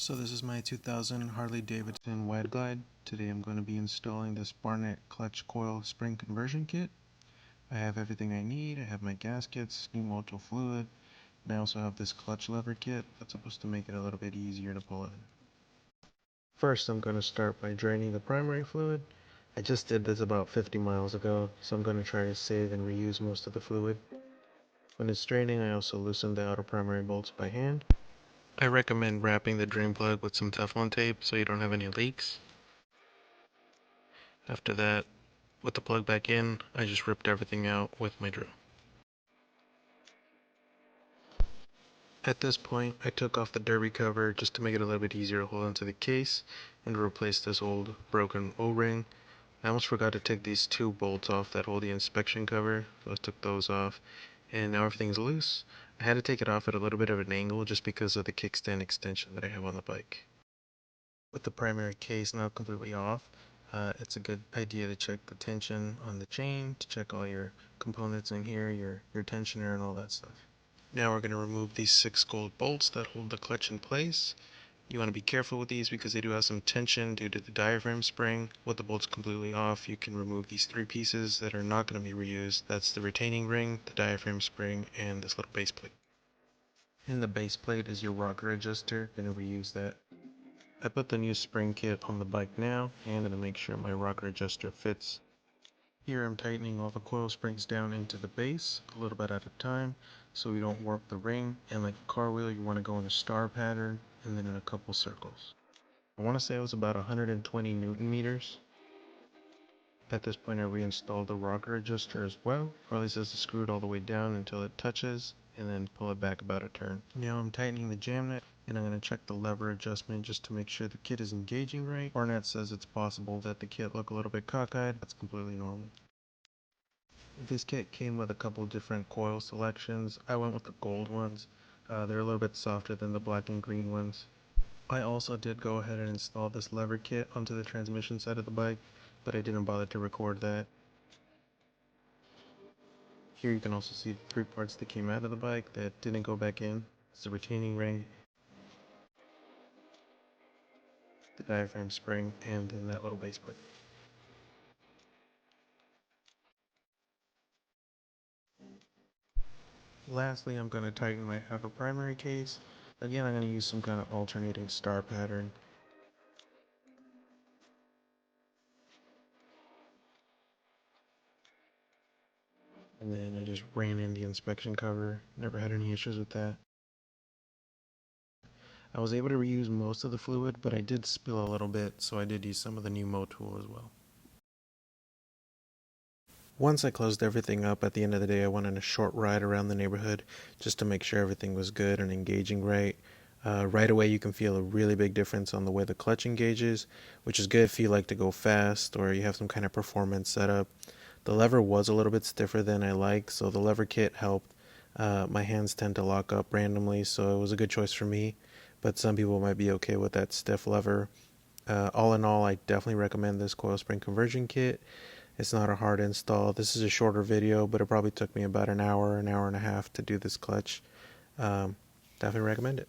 So this is my 2000 Harley Davidson Wide Glide. Today I'm going to be installing this Barnett clutch coil spring conversion kit. I have everything I need. I have my gaskets, steam motor fluid, and I also have this clutch lever kit that's supposed to make it a little bit easier to pull in. First I'm going to start by draining the primary fluid. I just did this about 50 miles ago, so I'm going to try to save and reuse most of the fluid. When it's draining, I also loosen the outer primary bolts by hand. I recommend wrapping the drain plug with some Teflon tape so you don't have any leaks. After that, with the plug back in, I just ripped everything out with my drill. At this point, I took off the derby cover just to make it a little bit easier to hold onto the case and to replace this old broken O-ring. I almost forgot to take these two bolts off that hold the inspection cover, so I took those off, and now everything's loose. I had to take it off at a little bit of an angle just because of the kickstand extension that I have on the bike. With the primary case now completely off, it's a good idea to check the tension on the chain, to check all your components in here, your tensioner and all that stuff. Now we're going to remove these 6 gold bolts that hold the clutch in place. You want to be careful with these because they do have some tension due to the diaphragm spring. With the bolts completely off, you can remove these 3 pieces that are not going to be reused. That's the retaining ring, the diaphragm spring, and this little base plate. In the base plate is your rocker adjuster. Going to reuse that. I put the new spring kit on the bike now, and to make sure my rocker adjuster fits. Here I'm tightening all the coil springs down into the base, a little bit at a time, so we don't warp the ring, and like a car wheel you want to go in a star pattern, and then in a couple circles. I want to say it was about 120 Newton meters. At this point I reinstalled the rocker adjuster as well. Harley says to screw it all the way down until it touches, and then pull it back about a turn. Now I'm tightening the jam nut, and I'm going to check the lever adjustment just to make sure the kit is engaging right. Barnett says it's possible that the kit look a little bit cockeyed. That's completely normal. This kit came with a couple different coil selections. I went with the gold ones. They're a little bit softer than the black and green ones. I also did go ahead and install this lever kit onto the transmission side of the bike, but I didn't bother to record that. Here you can also see the 3 parts that came out of the bike that didn't go back in. It's the retaining ring, the diaphragm spring, and then that little base plate. Lastly, I'm going to tighten my outer primary case. Again, I'm going to use some kind of alternating star pattern. And then I just ran in the inspection cover. Never had any issues with that. I was able to reuse most of the fluid, but I did spill a little bit, so I did use some of the new Motul as well. Once I closed everything up, at the end of the day, I went on a short ride around the neighborhood just to make sure everything was good and engaging right. Right away, you can feel a really big difference on the way the clutch engages, which is good if you like to go fast or you have some kind of performance setup. The lever was a little bit stiffer than I like, so the lever kit helped. My hands tend to lock up randomly, so it was a good choice for me, but some people might be okay with that stiff lever. All in all, I definitely recommend this coil spring conversion kit. It's not a hard install. This is a shorter video, but it probably took me about an hour and a half to do this clutch. Definitely recommend it.